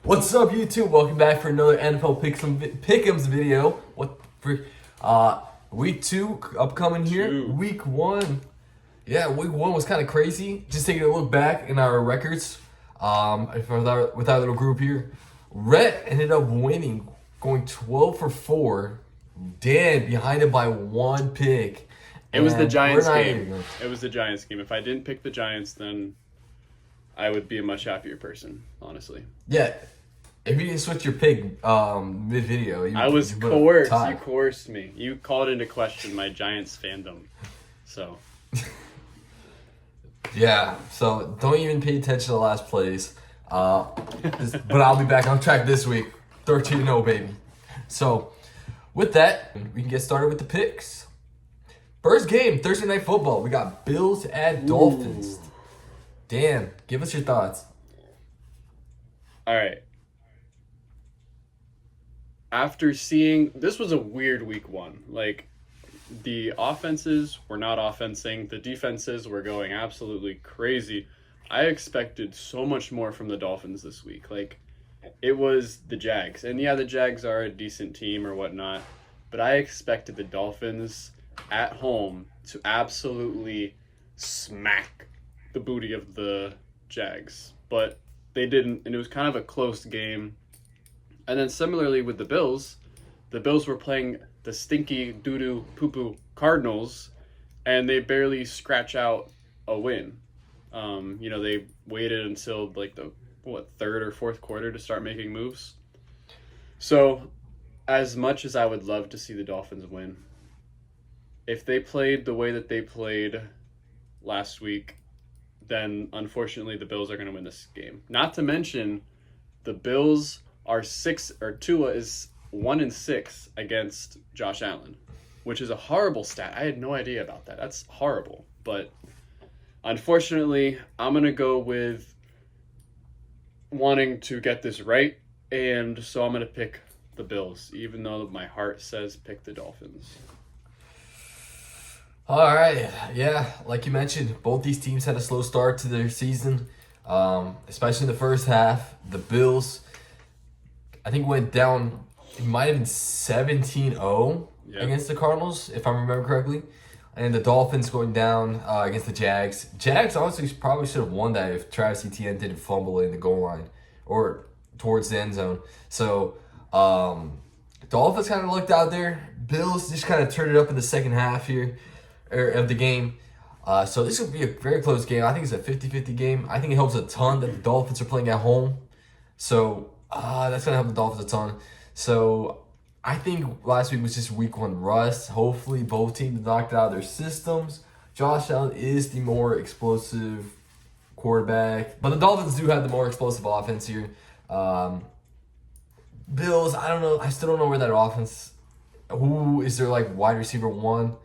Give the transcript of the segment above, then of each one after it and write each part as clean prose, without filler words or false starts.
What's up, YouTube? Welcome back for another NFL Pick'ems video. Week 2 upcoming here. Week 1. Yeah, week 1 was kind of crazy. Just taking a look back in our records with our little group here. Rhett ended up winning, going 12 for 4. Dan behind it by 1 pick. It was the Giants game. It was the Giants game. If I didn't pick the Giants, then I would be a much happier person, honestly. Yeah. If you didn't switch your pick mid-video, I was coerced. You coerced me. You called into question my Giants fandom. So. Yeah, so don't even pay attention to the last place. But I'll be back on track this week. 13-0, baby. So, with that, we can get started with the picks. First game, Thursday Night Football. We got Bills at Dolphins. Dan, give us your thoughts. All right. After seeing, this was a weird week 1. Like, the offenses were not offensing. The defenses were going absolutely crazy. I expected so much more from the Dolphins this week. Like, it was the Jags. And yeah, the Jags are a decent team or whatnot. But I expected the Dolphins at home to absolutely smack the booty of the Jags. But they didn't, and it was kind of a close game. And then similarly with the Bills were playing the stinky doo-doo poo-poo Cardinals, and they barely scratch out a win. They waited until like the third or fourth quarter to start making moves. So, as much as I would love to see the Dolphins win, if they played the way that they played last week, then unfortunately the Bills are going to win this game. Not to mention, the Bills are Tua is 1-6 against Josh Allen, which is a horrible stat. I had no idea about that. That's horrible. But unfortunately, I'm going to go with wanting to get this right, and so I'm going to pick the Bills, even though my heart says pick the Dolphins. All right. Yeah, like you mentioned, both these teams had a slow start to their season, especially in the first half. The Bills, I think, went down, it might have been 17-0 against the Cardinals, if I remember correctly. And the Dolphins going down against the Jags. Jags honestly probably should have won that if Travis Etienne didn't fumble in the goal line or towards the end zone. So, Dolphins kind of looked out there. Bills just kind of turned it up in the second half here of the game. So this will be a very close game. I think it's a 50-50 game. I think it helps a ton that the Dolphins are playing at home. So that's going to help the Dolphins a ton. So I think last week was just week 1 rust. Hopefully both teams knocked out their systems. Josh Allen is the more explosive quarterback. But the Dolphins do have the more explosive offense here. Bills, I don't know. I still don't know where that offense... Who is their wide receiver 1?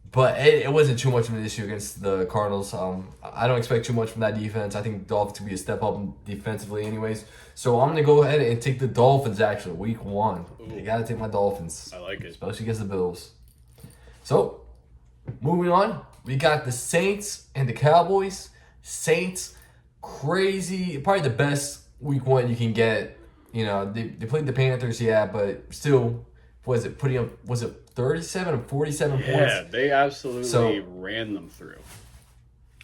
But it wasn't too much of an issue against the Cardinals. I don't expect too much from that defense. I think the Dolphins could be a step up defensively anyways. So I'm going to go ahead and take the Dolphins, actually, week 1. You got to take my Dolphins. I like it. Especially against the Bills. So, moving on. We got the Saints and the Cowboys. Saints, crazy. Probably the best week 1 you can get. They played the Panthers, but still, was it 37 or 47 points? Yeah, they absolutely ran them through.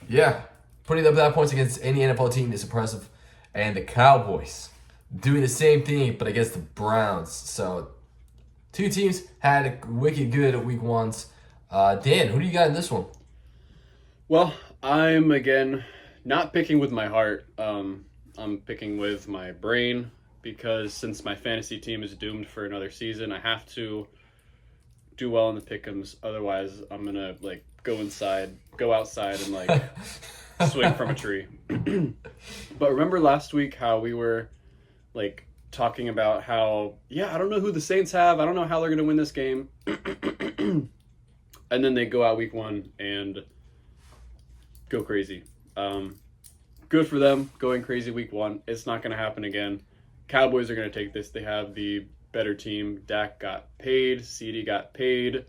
Yeah, putting up that points against any NFL team is impressive. And the Cowboys doing the same thing, but against the Browns. So, two teams had wicked good week 1s. Dan, who do you got in this one? Well, I'm, again, not picking with my heart. I'm picking with my brain, because since my fantasy team is doomed for another season, I have to do well in the pick'ems. Otherwise, I'm going to, go outside and, swing from a tree. But remember last week how we were, talking about how, I don't know who the Saints have. I don't know how they're going to win this game. And then they go out week 1 and go crazy. Good for them going crazy week 1. It's not going to happen again. Cowboys are going to take this. They have the better team. Dak got paid. CD got paid.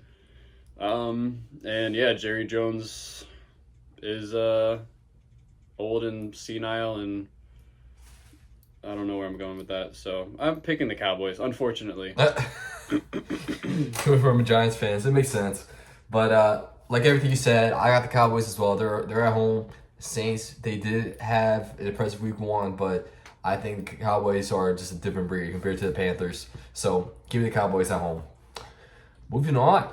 Jerry Jones is old and senile and I don't know where I'm going with that. So I'm picking the Cowboys, unfortunately. Coming from a Giants fan, so it makes sense. But like everything you said, I got the Cowboys as well. They're at home. Saints, they did have an impressive week 1, but I think the Cowboys are just a different breed compared to the Panthers. So give me the Cowboys at home. Moving on,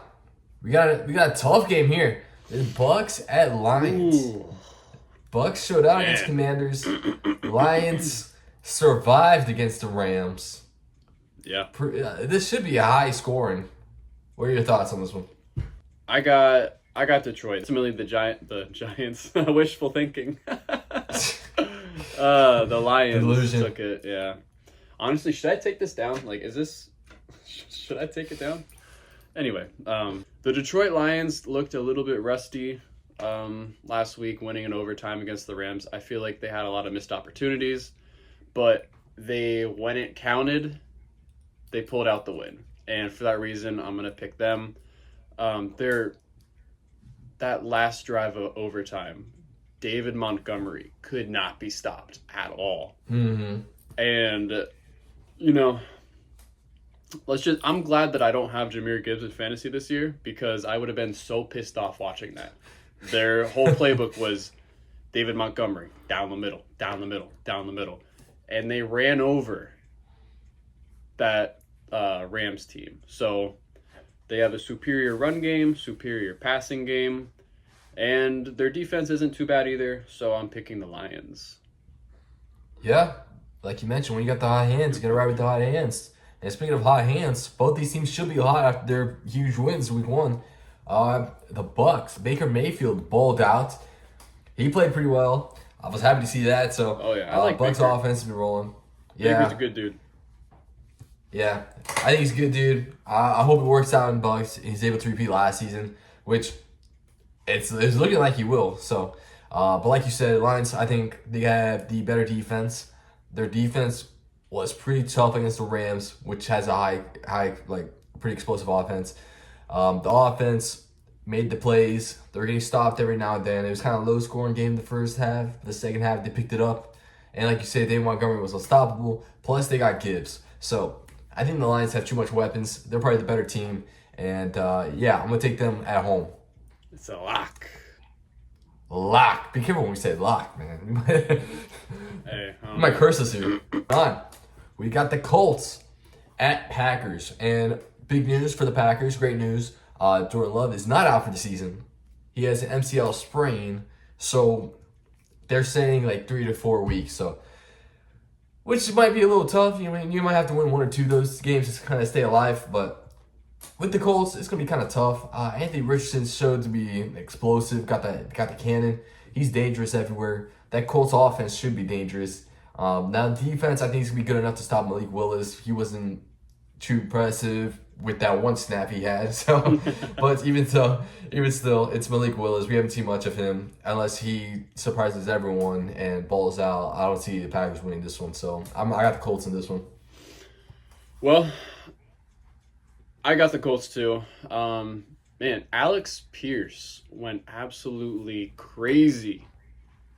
we got a tough game here. The Bucks at Lions. Ooh. Bucks showed out against Commanders. Lions survived against the Rams. Yeah. This should be a high scoring. What are your thoughts on this one? I got Detroit. Ultimately, the Giants wishful thinking. The Lions Illusion. took it. Yeah. Honestly, should I take this down? Like, should I take it down? Anyway, the Detroit Lions looked a little bit rusty last week, winning in overtime against the Rams. I feel like they had a lot of missed opportunities, but when it counted, they pulled out the win. And for that reason, I'm going to pick them. That last drive of overtime, David Montgomery could not be stopped at all. Mm-hmm. And, I'm glad that I don't have Jahmyr Gibbs in fantasy this year, because I would have been so pissed off watching that. Their whole playbook was David Montgomery, down the middle, down the middle, down the middle. And they ran over that Rams team. So they have a superior run game, superior passing game, and their defense isn't too bad either, so I'm picking the Lions. Yeah, like you mentioned, when you got the hot hands, you got to ride with the hot hands. And speaking of hot hands, both these teams should be hot after their huge wins week 1. The Bucks, Baker Mayfield balled out. He played pretty well. I was happy to see that. So, I like Bucks Baker. offense has been rolling. Yeah, Baker's a good dude. Yeah, I think he's a good dude. I hope it works out in Bucks. He's able to repeat last season, which it's looking like he will. So, but like you said, Lions, I think they have the better defense. Their defense was pretty tough against the Rams, which has a high pretty explosive offense. The offense made the plays. They're getting stopped every now and then. It was kind of a low-scoring game the first half. The second half, they picked it up. And like you said, David Montgomery was unstoppable. Plus, they got Gibbs. So, I think the Lions have too much weapons. They're probably the better team. And, I'm going to take them at home. It's a lock. Lock. Be careful when we say lock, man. Hey, You might curse us here. On. We got the Colts at Packers. And big news for the Packers. Great news. Jordan Love is not out for the season. He has an MCL sprain. So they're saying like 3 to 4 weeks. So, which might be a little tough. You might have to win 1 or 2 of those games to kind of stay alive. But with the Colts, it's gonna be kind of tough. Anthony Richardson showed to be explosive. Got the cannon. He's dangerous everywhere. That Colts offense should be dangerous. Now defense, I think is gonna be good enough to stop Malik Willis. He wasn't too impressive with that one snap he had. So, but even still, it's Malik Willis. We haven't seen much of him unless he surprises everyone and balls out. I don't see the Packers winning this one. So I got the Colts in this one. Well, I got the Colts too. Man, Alex Pierce went absolutely crazy.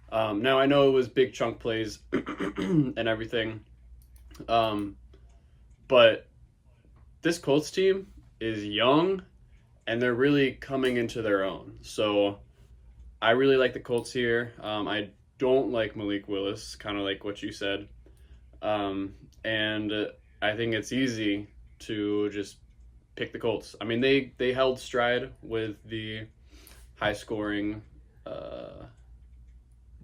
Now I know it was big chunk plays and everything. But this Colts team is young and they're really coming into their own. So I really like the Colts here. I don't like Malik Willis, kind of like what you said. And I think it's easy to just pick the Colts. I mean, they held stride with the high-scoring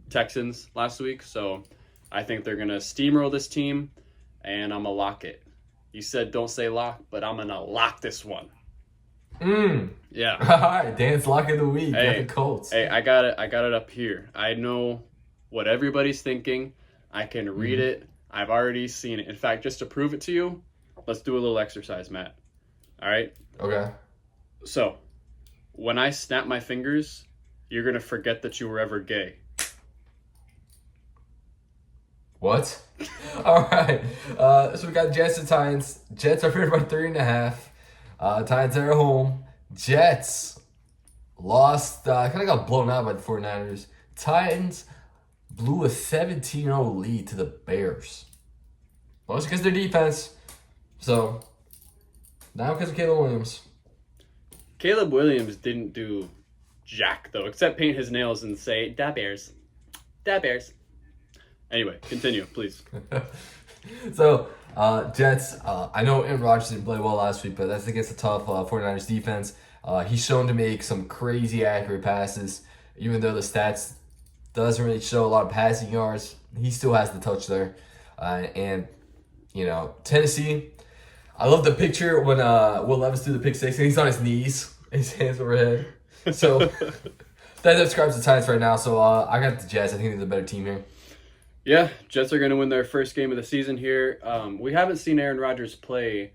Texans last week, so I think they're going to steamroll this team, and I'm going to lock it. You said don't say lock, but I'm going to lock this one. Yeah. All right, Dan's lock of the week. Hey, got the Colts. Hey, I got it up here. I know what everybody's thinking. I can read it. I've already seen it. In fact, just to prove it to you, let's do a little exercise, Matt. All right? Okay. So, when I snap my fingers, you're going to forget that you were ever gay. What? All right. So we got Jets and Titans. Jets are favored by 3.5. Titans are at home. Jets lost. Kind of got blown out by the 49ers. Titans blew a 17-0 lead to the Bears. Mostly because of their defense. So, now because of Caleb Williams. Caleb Williams didn't do jack, though, except paint his nails and say, "Da Bears. Da Bears." Anyway, continue, please. So, Jets, I know Aaron Rodgers didn't play well last week, but that's against a tough 49ers defense. He's shown to make some crazy accurate passes, even though the stats doesn't really show a lot of passing yards. He still has the touch there. And, Tennessee, I love the picture when Will Levis threw the pick six and he's on his knees, his hands overhead. So that describes the Titans right now. So I got the Jets. I think they're the better team here. Yeah, Jets are going to win their first game of the season here. We haven't seen Aaron Rodgers play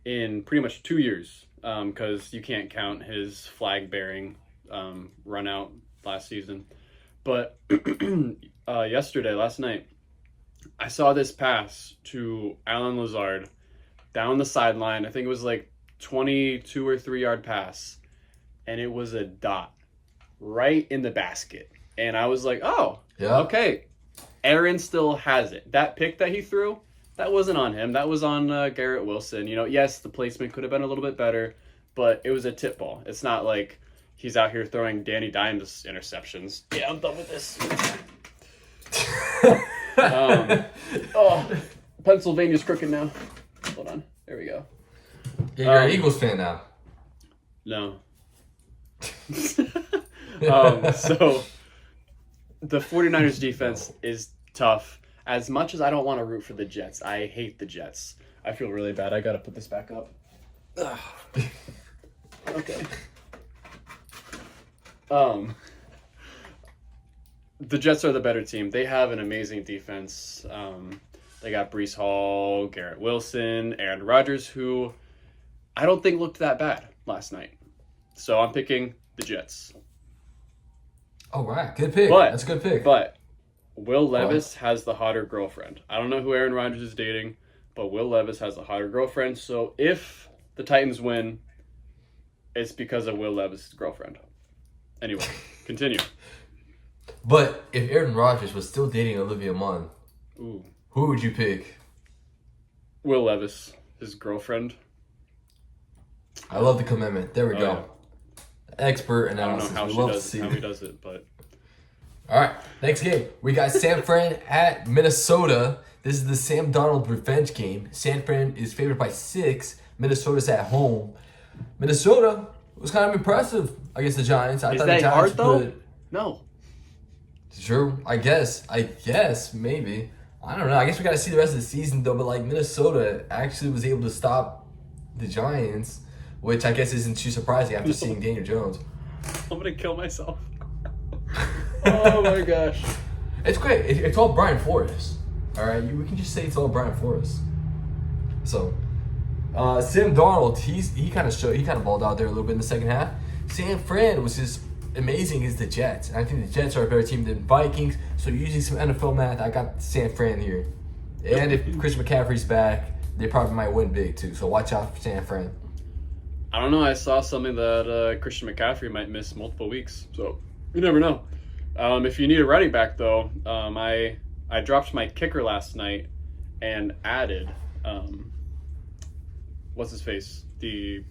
in pretty much 2 years because you can't count his flag-bearing run out last season. But last night, I saw this pass to Alan Lazard down the sideline. I think it was like 22 or 3 yard pass, and it was a dot right in the basket. And I was like, oh, yeah. Okay. Aaron still has it. That pick that he threw, that wasn't on him. That was on Garrett Wilson. Yes, the placement could have been a little bit better, but it was a tip ball. It's not like he's out here throwing Danny Dimes interceptions. Yeah, I'm done with this. Pennsylvania's crooked now. Hold on. There we go. Yeah, you're an Eagles fan now. No. So the 49ers defense is tough. As much as I don't want to root for the Jets, I hate the Jets. I feel really bad. I got to put this back up. Okay. The Jets are the better team. They have an amazing defense. They got Breece Hall, Garrett Wilson, Aaron Rodgers, who I don't think looked that bad last night. So I'm picking the Jets. All right, good pick. That's a good pick. But Will Levis has the hotter girlfriend. I don't know who Aaron Rodgers is dating, but Will Levis has the hotter girlfriend. So if the Titans win, it's because of Will Levis' girlfriend. Anyway, continue. But if Aaron Rodgers was still dating Olivia Munn, who would you pick? Will Levis, his girlfriend. I love the commitment. There we go. Yeah. Expert analysis. I don't know how he does it, but... All right, next game. We got San Fran at Minnesota. This is the Sam Darnold revenge game. San Fran is favored by 6. Minnesota's at home. Minnesota was kind of impressive against the Giants. Is that hard, though? No. Sure, I guess, maybe. I don't know. I guess we got to see the rest of the season, though. But, Minnesota actually was able to stop the Giants, which I guess isn't too surprising after seeing Daniel Jones. I'm going to kill myself. Oh, my gosh. It's great. It's all Brian Flores. All right? We can just say it's all Brian Flores. So, Sam Darnold, he kind of balled out there a little bit in the second half. San Fran was just amazing against the Jets. And I think the Jets are a better team than Vikings. So using some NFL math, I got San Fran here. And if Christian McCaffrey's back, they probably might win big too. So watch out for San Fran. I don't know. I saw something that Christian McCaffrey might miss multiple weeks. So you never know. If you need a running back, though, I dropped my kicker last night and added what's his face, the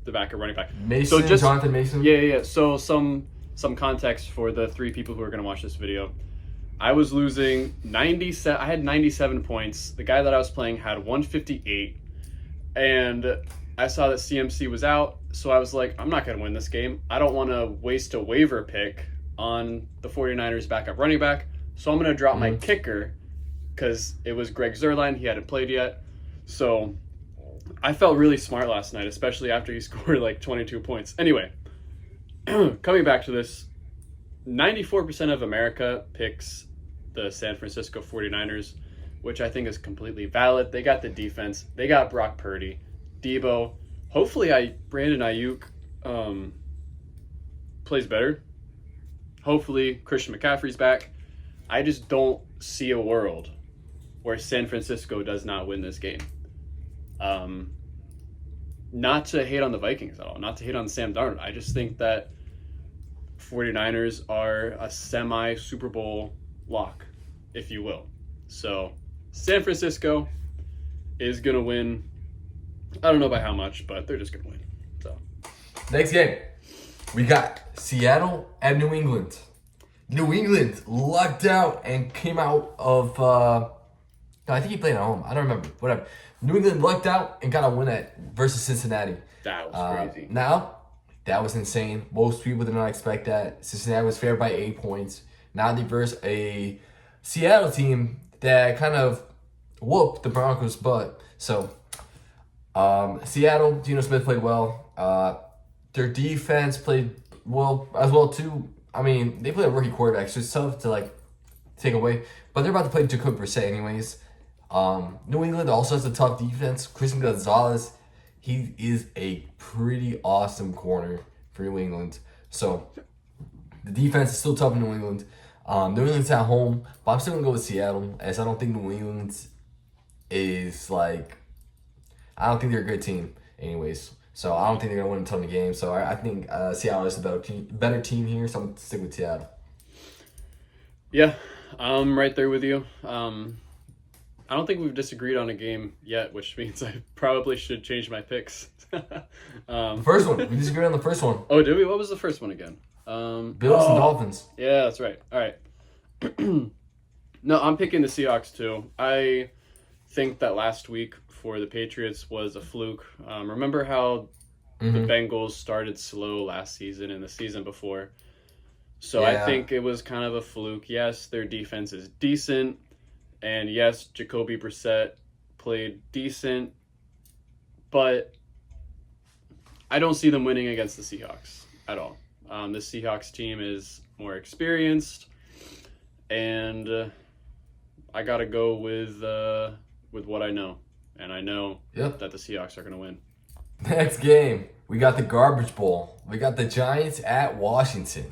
backer running back. Mason, so Jonathan Mason. Yeah. So some context for the 3 people who are going to watch this video. I was losing 97. I had 97 points. The guy that I was playing had 158, and I saw that CMC was out. So I was like, I'm not going to win this game. I don't want to waste a waiver pick on the 49ers backup running back. So I'm going to drop my kicker because it was Greg Zuerlein. He hadn't played yet. So I felt really smart last night, especially after he scored like 22 points. Anyway, coming back to this, 94% of America picks the San Francisco 49ers, which I think is completely valid. They got the defense. They got Brock Purdy, Debo. Hopefully Brandon Ayuk plays better. Hopefully Christian McCaffrey's back. I just don't see a world where San Francisco does not win this game. Not to hate on the Vikings at all, not to hate on Sam Darnold. I just think that 49ers are a semi-Super Bowl lock, if you will. So San Francisco is going to win. I don't know by how much, but they're just going to win. So Next game, we got Seattle and New England. New England lucked out and came out of. No, I think he played at home. I don't remember. Whatever. New England lucked out and got a win versus Cincinnati. that was crazy. Now, that was insane. Most people did not expect that. Cincinnati was favored by 8 points. Now they verse a Seattle team that kind of whooped the Broncos' butt. So, Seattle, Geno Smith played well. Their defense played well as well too. I mean, they play a rookie quarterback, so it's tough to take away. But they're about to play Jacoby Brissett anyways. New England also has a tough defense. Christian Gonzalez, he is a pretty awesome corner for New England. So the defense is still tough in New England. New England's at home, but I'm still gonna go with Seattle, as I don't think New England is I don't think they're a good team, anyways. So I don't think they're gonna win a ton of games. So I think Seattle is the better team here. So I'm gonna stick with Seattle. Yeah, I'm right there with you. I don't think we've disagreed on a game yet, which means I probably should change my picks. First one, we disagreed on the first one. Oh, did we? What was the first one again? Bills and Dolphins. Yeah, that's right. All right. No, I'm picking the Seahawks too. I think that last week for the Patriots was a fluke. Remember how the Bengals started slow last season and the season before? So Yeah. I think it was kind of a fluke. Yes, their defense is decent. And yes, Jacoby Brissett played decent. But I don't see them winning against the Seahawks at all. The Seahawks team is more experienced. And I got to go with what I know. And I know that the Seahawks are going to win. Next game, we got the Garbage Bowl. We got the Giants at Washington.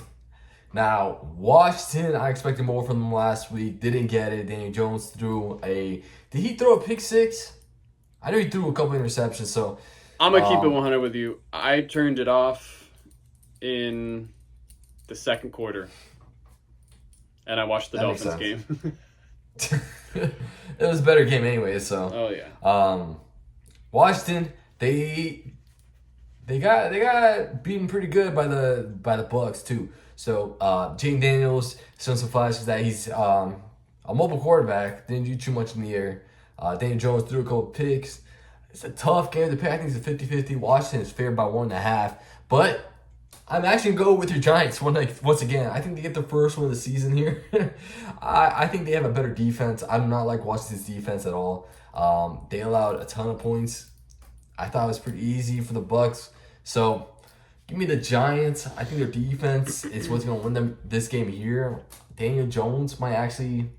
Now, Washington, I expected more from them last week. Didn't get it. Daniel Jones threw a... Did he throw a pick six? I know he threw a couple interceptions, so... I'm going to keep it 100 with you. I turned it off in the second quarter. And I watched the Dolphins game. It was a better game anyway, so... Oh, yeah. Washington, they got beaten pretty good by the Bucks too. So Jane Daniels showing some flashes that he's a mobile quarterback. Didn't do too much in the air. Daniel Jones threw a couple picks. It's a tough game. The pick, I think it's a 50-50. Washington is favored by 1.5. But I'm actually going to go with your Giants once again. I think they get the first one of the season here. I think they have a better defense. I do not like Washington's defense at all. They allowed a ton of points. I thought it was pretty easy for the Bucks. So give me the Giants. I think their defense is what's going to win them this game here. Daniel Jones might actually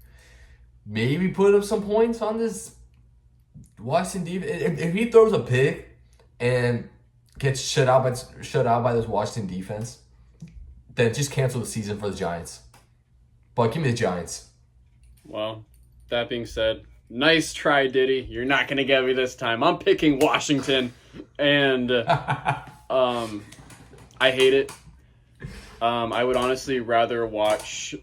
maybe put up some points on this Washington defense. If he throws a pick and gets shut out by this Washington defense, then just cancel the season for the Giants. But give me the Giants. Well, that being said, nice try, Diddy. You're not going to get me this time. I'm picking Washington, and I hate it. I would honestly rather watch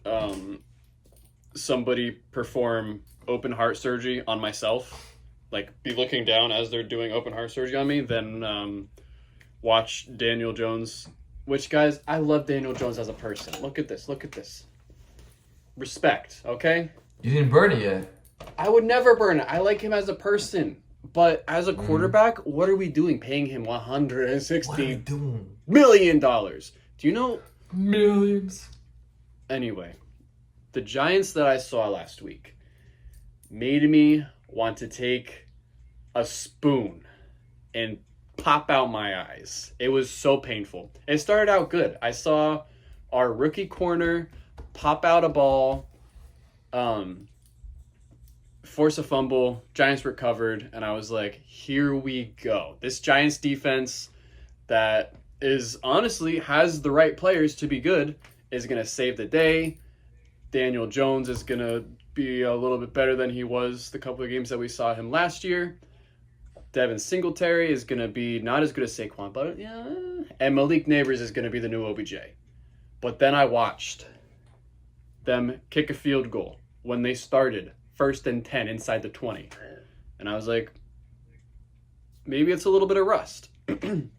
somebody perform open heart surgery on myself, like be looking down as they're doing open heart surgery on me, than watch Daniel Jones. Which, guys, I love Daniel Jones as a person. Look at this. Look at this. Respect, okay? You didn't burn it yet. I would never burn it. I like him as a person. But as a quarterback, what are we doing? Paying him $160 million. Do you know? Millions. Anyway, the Giants that I saw last week made me want to take a spoon and pop out my eyes. It was so painful. It started out good. I saw our rookie corner pop out a ball, force a fumble, Giants recovered, and I was like, here we go. This Giants defense that is honestly has the right players to be good is going to save the day. Daniel Jones is going to be a little bit better than he was the couple of games that we saw him last year. Devin Singletary is going to be not as good as Saquon, but yeah. And Malik Neighbors is going to be the new OBJ. But then I watched them kick a field goal when they started first and 10 inside the 20. And I was like, maybe it's a little bit of rust. And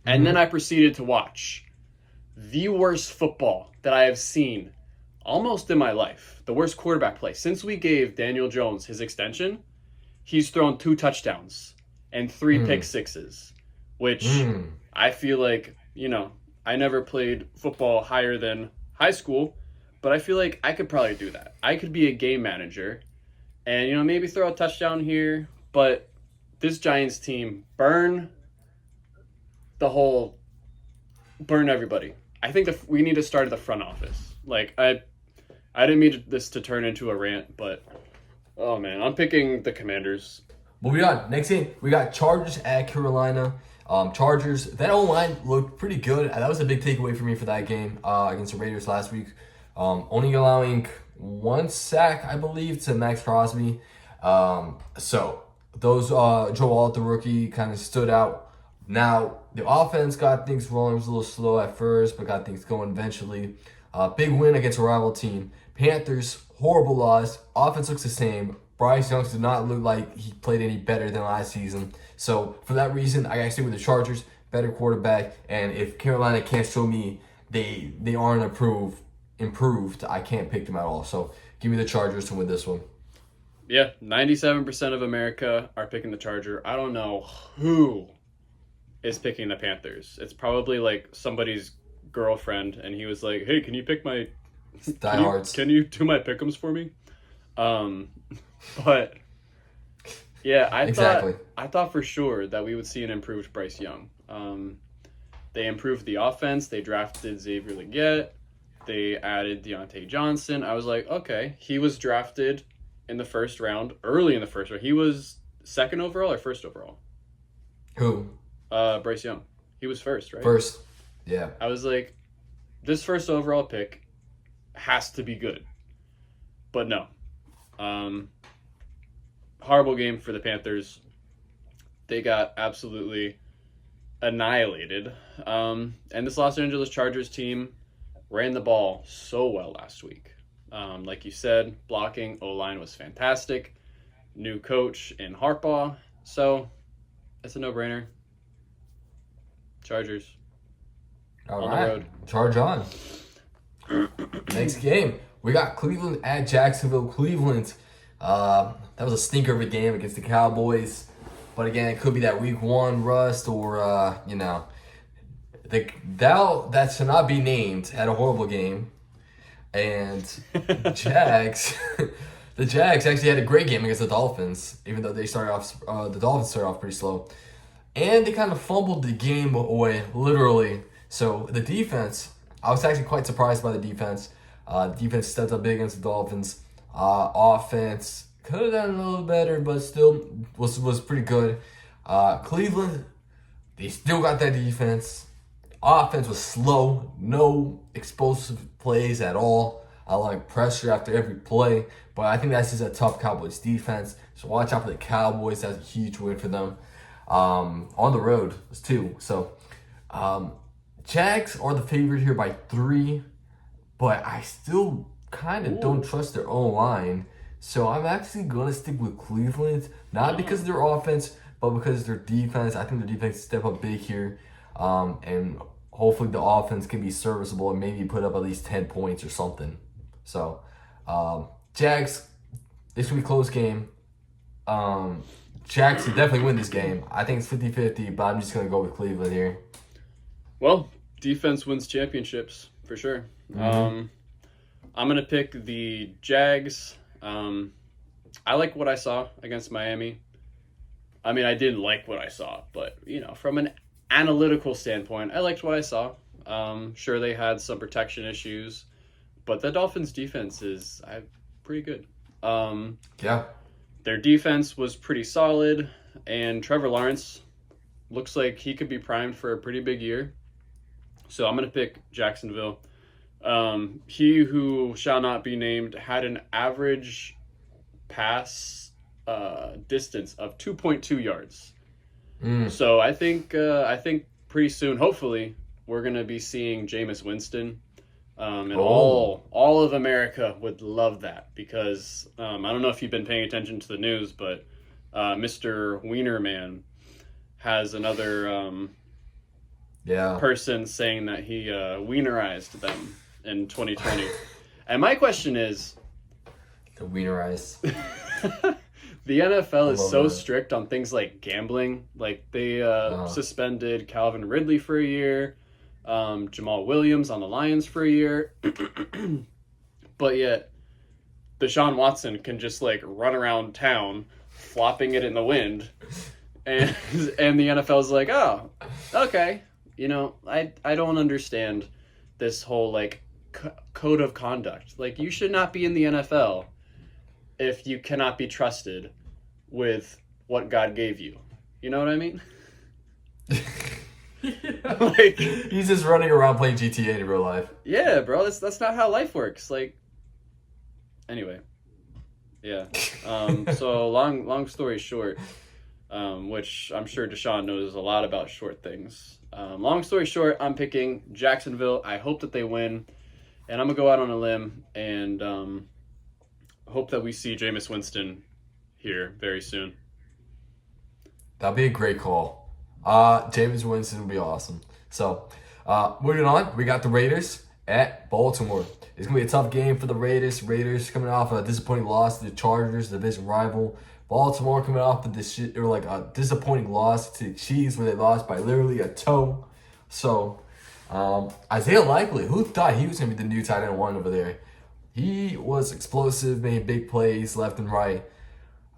then I proceeded to watch the worst football that I have seen almost in my life. The worst quarterback play. Since we gave Daniel Jones his extension, he's thrown 2 touchdowns and 3 pick sixes, which I feel like, I never played football higher than high school, but I feel like I could probably do that. I could be a game manager and, maybe throw a touchdown here, but this Giants team burn everybody. I think we need to start at the front office. Like, I didn't mean this to turn into a rant, but oh man, I'm picking the Commanders. Moving on. Next game, we got Chargers at Carolina. Chargers, that O-line looked pretty good. That was a big takeaway for me for that game against the Raiders last week. Only allowing 1 sack, I believe, to Max Crosby. So those Joe Alt, the rookie, kind of stood out. Now, the offense got things rolling. It was a little slow at first, but got things going eventually. Big win against a rival team. Panthers, horrible loss. Offense looks the same. Bryce Young did not look like he played any better than last season. So, for that reason, I got to stay with the Chargers. Better quarterback. And if Carolina can't show me they aren't improved, I can't pick them at all. So, give me the Chargers to win this one. Yeah, 97% of America are picking the Charger. I don't know who is picking the Panthers. It's probably like somebody's girlfriend, and he was like, "Hey, can you pick my diehards? Can you do my pick'ems for me?" But yeah, I thought for sure that we would see an improved Bryce Young. They improved the offense. They drafted Xavier Legette. They added Deontay Johnson. I was like, okay, he was drafted in the first round, early in the first round. He was second overall or first overall? Who? Bryce Young. He was first, right? First, yeah. I was like, this first overall pick has to be good. But no. Horrible game for the Panthers. They got absolutely annihilated. And this Los Angeles Chargers team ran the ball so well last week. Like you said, blocking, O-line was fantastic. New coach in Harbaugh. So, it's a no-brainer. Chargers. All right. On the road. Charge on. Next game. We got Cleveland at Jacksonville. Cleveland. That was a stinker of a game against the Cowboys. But again, it could be that week 1 rust or, that should not be named had a horrible game. And the Jags actually had a great game against the Dolphins, even though the Dolphins started off pretty slow. And they kind of fumbled the game away, literally. So the defense, I was actually quite surprised by the defense. The defense stepped up big against the Dolphins. Offense could have done a little better, but still was pretty good. Cleveland, they still got that defense. Offense was slow, no explosive plays at all. I like pressure after every play, but I think that's just a tough Cowboys defense. So watch out for the Cowboys. That's a huge win for them. On the road too. So Jags are the favorite here by 3, but I still kind of don't trust their own line. So I'm actually gonna stick with Cleveland, not because of their offense, but because of their defense. I think their defense step up big here. And hopefully the offense can be serviceable and maybe put up at least 10 points or something. So, Jags, this will be a close game. Jags will definitely win this game. I think it's 50-50, but I'm just going to go with Cleveland here. Well, defense wins championships, for sure. I'm going to pick the Jags. I like what I saw against Miami. I mean, I didn't like what I saw, but, from an analytical standpoint, I liked what I saw. Sure, they had some protection issues, but the Dolphins' defense is pretty good. Yeah. Their defense was pretty solid, and Trevor Lawrence looks like he could be primed for a pretty big year. So I'm going to pick Jacksonville. He who shall not be named had an average pass distance of 2.2 yards. So I think pretty soon, hopefully, we're going to be seeing Jameis Winston And all of America would love that because I don't know if you've been paying attention to the news, but Mr. Wienerman has another person saying that he wienerized them in 2020. And my question is... The wienerized. The NFL is so strict on things like gambling. Like, they suspended Calvin Ridley for a year. Jamal Williams on the Lions for a year. But yet, Deshaun Watson can just, like, run around town, flopping it in the wind. And the NFL's like, oh, okay. You know, I don't understand this whole, like, code of conduct. Like, you should not be in the NFL if you cannot be trusted with what God gave you. You know what I mean? Like, he's just running around playing GTA in real life. Yeah, bro, that's not how life works. Like, anyway, yeah. So long story short, which I'm sure Deshaun knows a lot about short things. Long story short, I'm picking Jacksonville. I hope that they win, and I'm gonna go out on a limb and hope that we see Jameis Winston here very soon. That'd be a great call. Jameis Winston would be awesome. So, moving on, we got the Raiders at Baltimore. It's going to be a tough game for the Raiders. Raiders coming off a disappointing loss to the Chargers, the division rival. Baltimore coming off a disappointing loss to the Chiefs where they lost by literally a toe. So, Isaiah Likely, who thought he was going to be the new tight end one over there? He was explosive, made big plays left and right.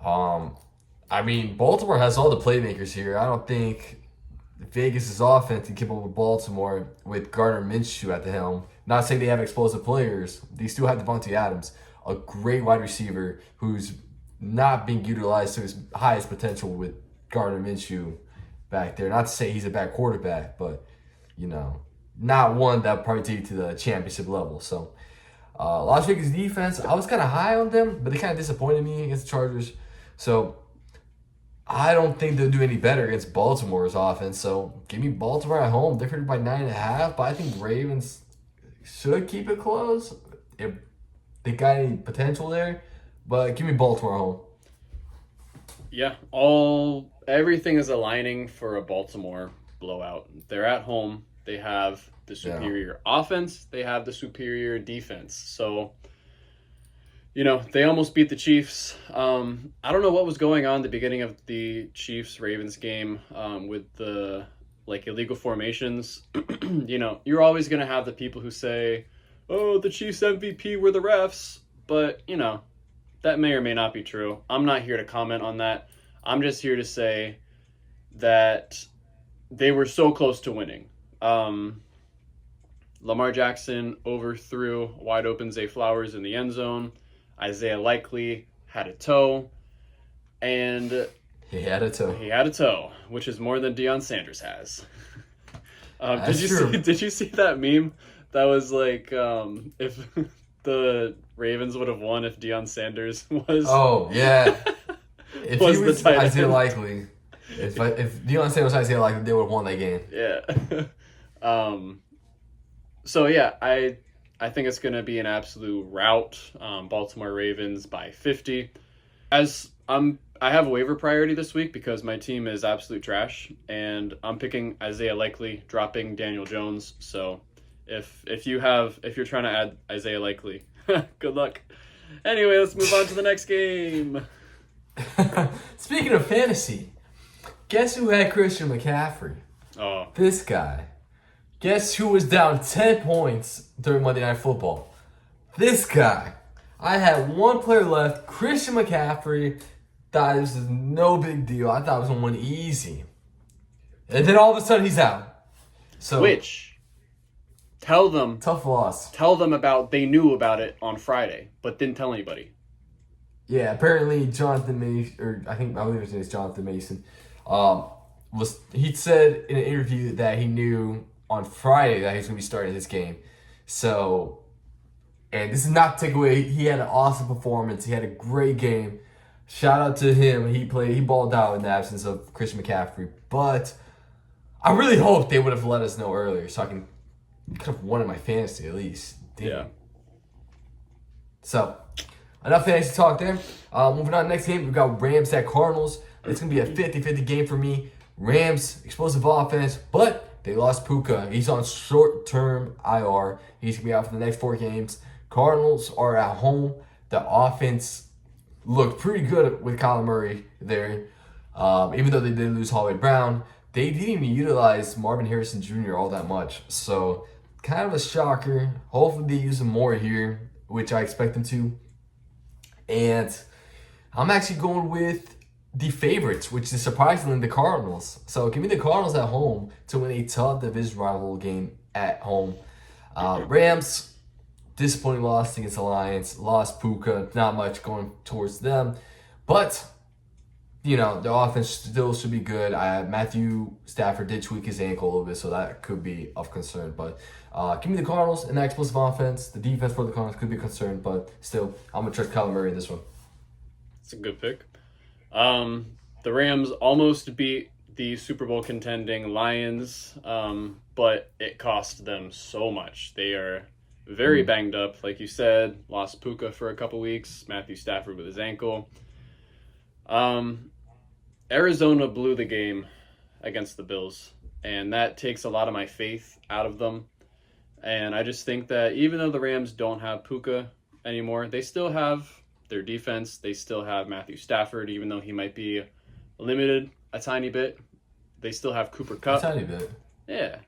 I mean, Baltimore has all the playmakers here. I don't think Vegas' offense can keep up with Baltimore with Gardner Minshew at the helm. Not saying they have explosive players. They still have Devontae Adams, a great wide receiver who's not being utilized to his highest potential with Gardner Minshew back there. Not to say he's a bad quarterback, but, you know, not one that would probably take you to the championship level. So, Las Vegas defense, I was kind of high on them, but they kind of disappointed me against the Chargers. So, I don't think they'll do any better against Baltimore's offense. So, give me Baltimore at home. They're favored by 9.5, but I think Ravens should keep it close if they got any potential there. But give me Baltimore at home. Yeah, everything is aligning for a Baltimore blowout. They're at home. They have the superior offense. They have the superior defense. So, you know, they almost beat the Chiefs. I don't know what was going on at the beginning of the Chiefs-Ravens game with the, like, illegal formations. You know, you're always going to have the people who say, oh, the Chiefs MVP were the refs. But, you know, that may or may not be true. I'm not here to comment on that. I'm just here to say that they were so close to winning. Lamar Jackson overthrew wide open Zay Flowers in the end zone. Isaiah Likely had a toe. And he had a toe, which is more than Deion Sanders has. Did you see that meme that was like, if the Ravens would have won if Deion Sanders was... Oh, yeah. If was he was the tight Isaiah end. Likely, if Deion Sanders was Isaiah Likely, they would have won that game. Yeah. So, yeah, I think it's going to be an absolute rout. Baltimore Ravens by 50. I have a waiver priority this week because my team is absolute trash, and I'm picking Isaiah Likely, dropping Daniel Jones. So if you're trying to add Isaiah Likely, good luck. Anyway, let's move on to the next game. Speaking of fantasy, guess who had Christian McCaffrey? Oh, This guy. Guess who was down 10 points during Monday Night Football? This guy. I had one player left, Christian McCaffrey. Thought this was no big deal. I thought it was going to win easy. And then all of a sudden he's out. So tell them tough loss. Tell them they knew about it on Friday, but didn't tell anybody. Yeah, apparently Jonathan Mason, I believe his name is Jonathan Mason, he said in an interview that he knew on Friday that he was going to be starting this game. So, and this is not to take away, he had an awesome performance. He had a great game. Shout out to him. He balled out in the absence of Christian McCaffrey. But I really hope they would have let us know earlier so I could have won in my fantasy at least. Damn. Yeah. So, enough fantasy talk there. Moving on, next game, we got Rams at Cardinals. It's going to be a 50-50 game for me. Rams, explosive offense, but they lost Puka. He's on short-term IR. He's going to be out for the next 4 games. Cardinals are at home. The offense looked pretty good with Kyler Murray there. Even though they did lose Hollywood Brown, they didn't even utilize Marvin Harrison Jr. all that much. So, kind of a shocker. Hopefully they use him more here, which I expect them to. And I'm actually going with the favorites, which is surprisingly the Cardinals. So give me the Cardinals at home to win a tough division rival game at home. Rams, disappointing loss against the Lions. Lost Puka, not much going towards them. But, the offense still should be good. Matthew Stafford did tweak his ankle a little bit, so that could be of concern. But give me the Cardinals and that explosive offense. The defense for the Cardinals could be a concern, but still, I'm going to trust Kyler Murray in this one. It's a good pick. The Rams almost beat the Super Bowl contending Lions, but it cost them so much. They are very banged up. Like you said, lost Puka for a couple weeks, Matthew Stafford with his ankle. Arizona blew the game against the Bills, and that takes a lot of my faith out of them. And I just think that even though the Rams don't have Puka anymore, they still have their defense. They still have Matthew Stafford, even though he might be limited a tiny bit. They still have Cooper Kupp. A tiny bit. Yeah.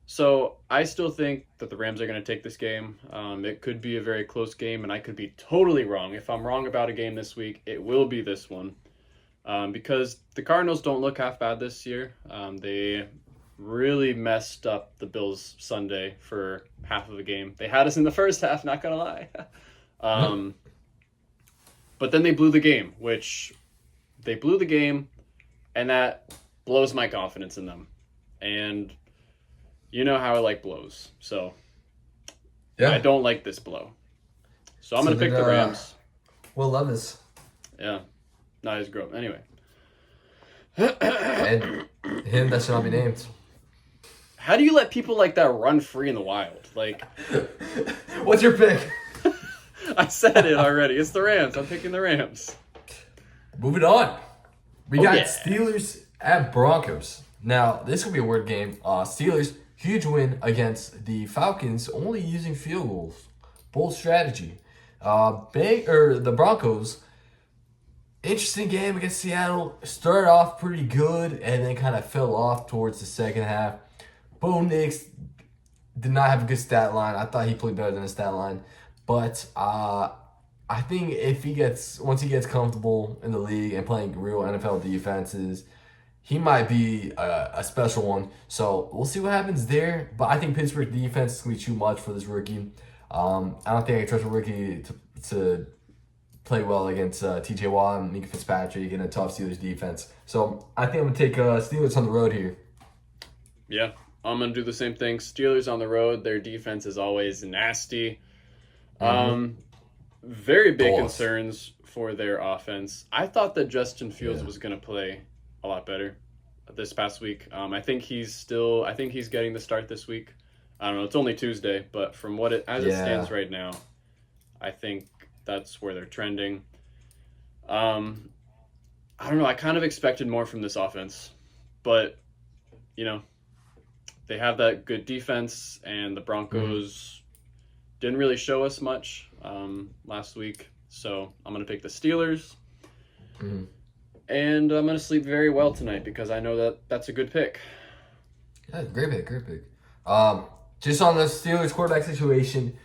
So I still think that the Rams are going to take this game. It could be a very close game, and I could be totally wrong. If I'm wrong about a game this week, it will be this one. Because the Cardinals don't look half bad this year. They really messed up the Bills Sunday for half of the game. They had us in the first half, not going to lie. But then they blew the game, and that blows my confidence in them. And you know how I like blows. So I don't like this blow. So I'm going to pick the Rams. Will Levis. Yeah. Not his girl. Anyway. And him that should not be named. How do you let people like that run free in the wild? Like, what's your pick? I said it already. It's the Rams. I'm picking the Rams. Moving on. We got Steelers at Broncos. Now, this will be a weird game. Steelers, huge win against the Falcons, only using field goals. Bold strategy. The Broncos, interesting game against Seattle. Started off pretty good and then kind of fell off towards the second half. Bo Nix did not have a good stat line. I thought he played better than his stat line. But I think once he gets comfortable in the league and playing real NFL defenses, he might be a special one. So we'll see what happens there. But I think Pittsburgh defense is going to be too much for this rookie. I don't think I trust a rookie to play well against TJ Watt and Minka Fitzpatrick in a tough Steelers defense. So I think I'm going to take Steelers on the road here. Yeah, I'm going to do the same thing. Steelers on the road. Their defense is always nasty. Very big concerns for their offense. I thought that Justin Fields was going to play a lot better this past week. I think he's getting the start this week. I don't know. It's only Tuesday, but from it stands right now, I think that's where they're trending. I don't know. I kind of expected more from this offense, but they have that good defense, and the Broncos didn't really show us much last week. So I'm going to pick the Steelers. And I'm going to sleep very well tonight because I know that that's a good pick. Yeah, great pick. Just on the Steelers quarterback situation,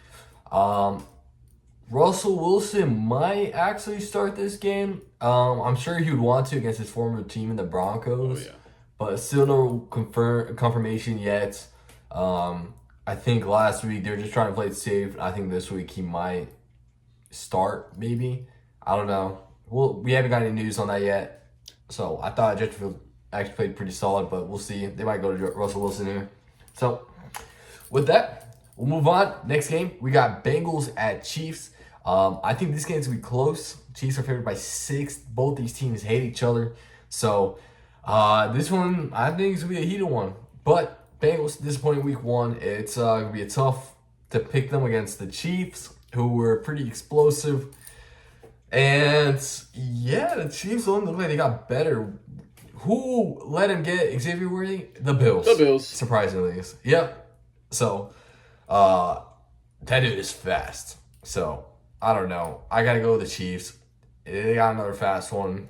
Russell Wilson might actually start this game. I'm sure he would want to against his former team in the Broncos. But still no confirmation yet. I think last week they were just trying to play it safe. I think this week he might start, maybe. I don't know. We haven't got any news on that yet. So I thought Jetfield actually played pretty solid, but we'll see. They might go to Russell Wilson here. So with that, we'll move on. Next game, we got Bengals at Chiefs. I think this game's going to be close. Chiefs are favored by 6. Both these teams hate each other. So this one, I think, is going to be a heated one. But Bengals, disappointing week 1. It's going to be a tough to pick them against the Chiefs, who were pretty explosive. And yeah, the Chiefs only look like they got better. Who let him get Xavier Worthy? The Bills. The Bills. Surprisingly. Yep. So, that dude is fast. So, I don't know. I got to go with the Chiefs. They got another fast one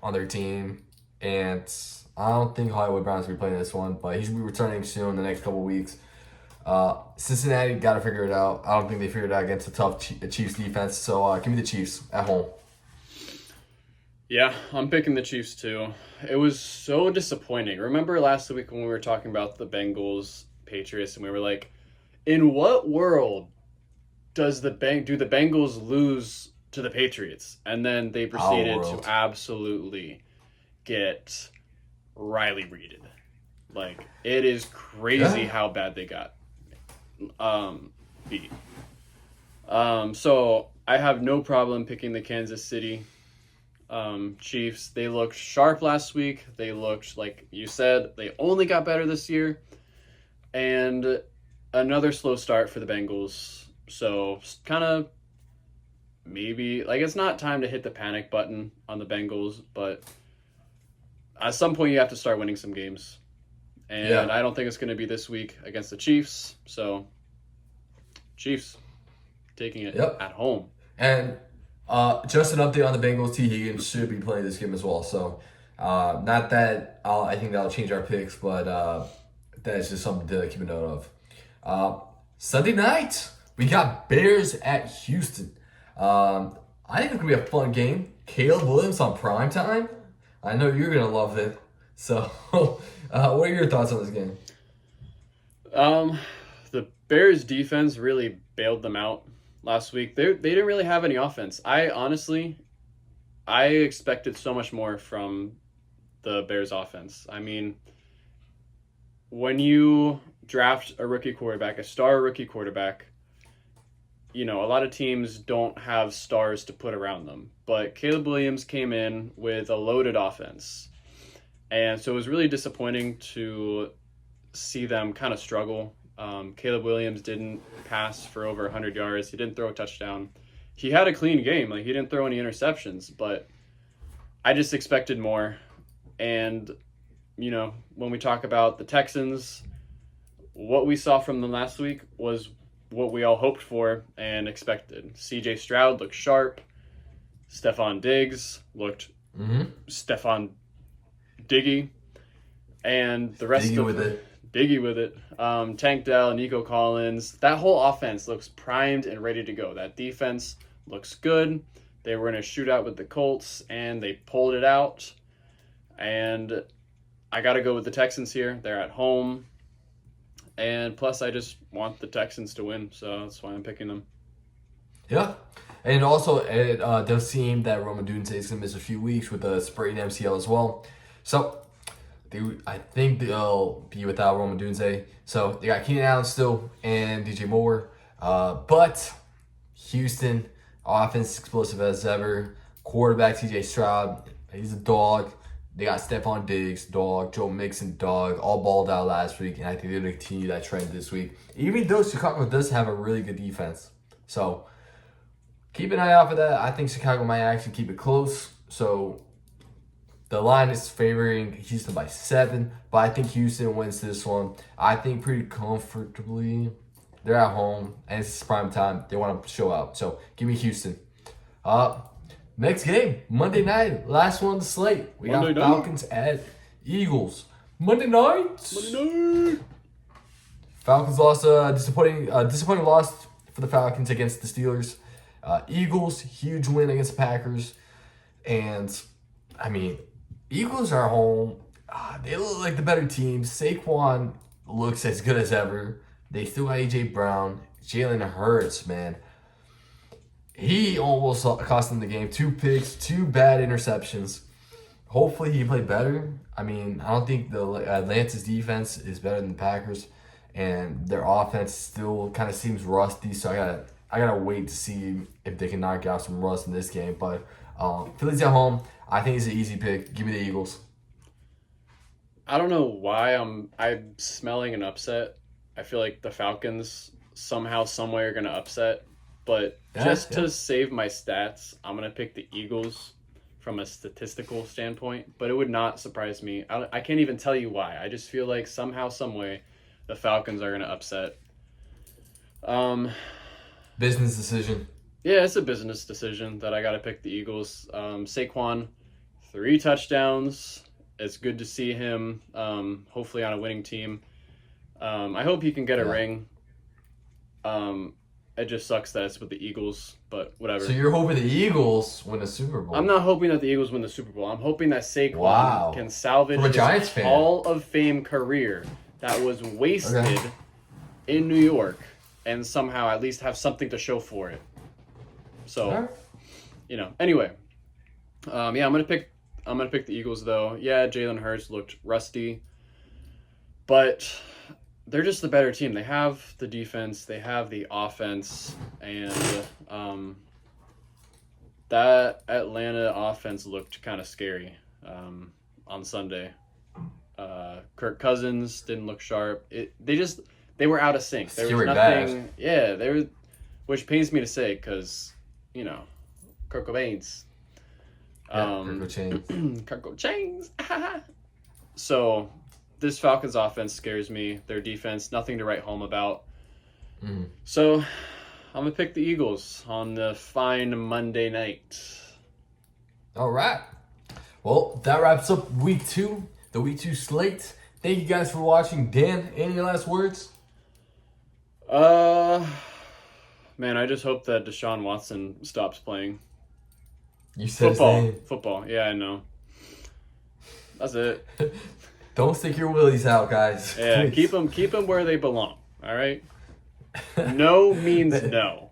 on their team. And I don't think Hollywood Brown's going to be playing this one, but he's going to be returning soon in the next couple weeks. Cincinnati got to figure it out. I don't think they figured it out against a tough Chiefs defense. So, give me the Chiefs at home. Yeah, I'm picking the Chiefs too. It was so disappointing. Remember last week when we were talking about the Bengals Patriots and we were like, in what world do the Bengals lose to the Patriots? And then they proceeded to absolutely get Riley Reeded. Like, it is crazy how bad they got beat. So I have no problem picking the Kansas City Chiefs. They looked sharp last week. They looked, like you said, they only got better this year. And another slow start for the Bengals. So kind of maybe, like, it's not time to hit the panic button on the Bengals, but at some point you have to start winning some games. And I don't think it's going to be this week against the Chiefs. So Chiefs taking it at home. And just an update on the Bengals. T. Higgins should be playing this game as well. So, not that I think that'll change our picks, but that's just something to keep a note of. Sunday night, we got Bears at Houston. I think it's going to be a fun game. Caleb Williams on primetime. I know you're going to love it. So, what are your thoughts on this game? The Bears defense really bailed them out last week. They didn't really have any offense. I expected so much more from the Bears offense. I mean, when you draft a rookie quarterback, a star rookie quarterback, you know, a lot of teams don't have stars to put around them. But Caleb Williams came in with a loaded offense. And so it was really disappointing to see them kind of struggle. Caleb Williams didn't pass for over 100 yards. He didn't throw a touchdown. He had a clean game. Like, he didn't throw any interceptions, but I just expected more. And, you know, when we talk about the Texans, what we saw from them last week was what we all hoped for and expected. C.J. Stroud looked sharp. Stephon Diggs looked Stephon Diggy. And the rest Diggy of with it. Diggy with it. Tank Dell, Nico Collins. That whole offense looks primed and ready to go. That defense looks good. They were in a shootout with the Colts, and they pulled it out. And I got to go with the Texans here. They're at home. And plus, I just want the Texans to win, so that's why I'm picking them. Yeah. And also, it does seem that Rome Odunze is going to miss a few weeks with a sprained MCL as well. So, I think they'll be without Rome Odunze. So, they got Keenan Allen still and DJ Moore. But Houston, offense explosive as ever. Quarterback TJ Stroud, he's a dog. They got Stephon Diggs, dog. Joe Mixon, dog. All balled out last week, and I think they're going to continue that trend this week. Even though Chicago does have a really good defense. So, keep an eye out for that. I think Chicago might actually keep it close. So, the line is favoring Houston by 7, but I think Houston wins this one. I think pretty comfortably. They're at home, and it's prime time. They want to show out. So, give me Houston. Next game, Monday night, last one on the slate. We got Falcons at Eagles. Monday night. Falcons lost a disappointing loss for the Falcons against the Steelers. Eagles, huge win against the Packers. And, I mean, Eagles are home. They look like the better team. Saquon looks as good as ever. They still got A.J. Brown. Jalen Hurts, man. He almost cost them the game. 2 picks, 2 bad interceptions. Hopefully he played better. I mean, I don't think the Atlanta's defense is better than the Packers. And their offense still kind of seems rusty. So I gotta wait to see if they can knock out some rust in this game. But Philly's at home. I think it's an easy pick. Give me the Eagles. I don't know why I'm smelling an upset. I feel like the Falcons somehow, someway are going to upset. But to save my stats, I'm going to pick the Eagles from a statistical standpoint. But it would not surprise me. I can't even tell you why. I just feel like somehow, someway, the Falcons are going to upset. Business decision. Yeah, it's a business decision that I got to pick the Eagles. Saquon, 3 touchdowns. It's good to see him, hopefully on a winning team. I hope he can get a ring. It just sucks that it's with the Eagles, but whatever. So you're hoping the Eagles win a Super Bowl? I'm not hoping that the Eagles win the Super Bowl. I'm hoping that Saquon can salvage his Hall of Fame career that was wasted in New York and somehow at least have something to show for it. So, anyway. I'm gonna pick the Eagles though. Yeah, Jalen Hurts looked rusty, but they're just the better team. They have the defense, they have the offense, and that Atlanta offense looked kind of scary on Sunday. Kirk Cousins didn't look sharp. They were out of sync. There was nothing. Bad. Yeah, they were, which pains me to say because Kurt Cobain's. Kirk Chains. So this Falcons offense scares me. Their defense, nothing to write home about. So I'm going to pick the Eagles on the fine Monday night. All right. Well, that wraps up week 2, the week 2 slate. Thank you guys for watching. Dan, any last words? Man, I just hope that Deshaun Watson stops playing. You said football. Yeah, I know. That's it. Don't stick your willies out, guys. Yeah, keep them where they belong. All right. No means no.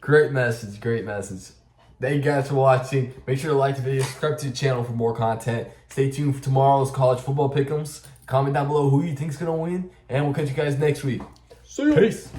Great message. Thank you guys for watching. Make sure to like the video, subscribe to the channel for more content. Stay tuned for tomorrow's college football pick'ems. Comment down below who you think's gonna win, and we'll catch you guys next week. See you. Peace.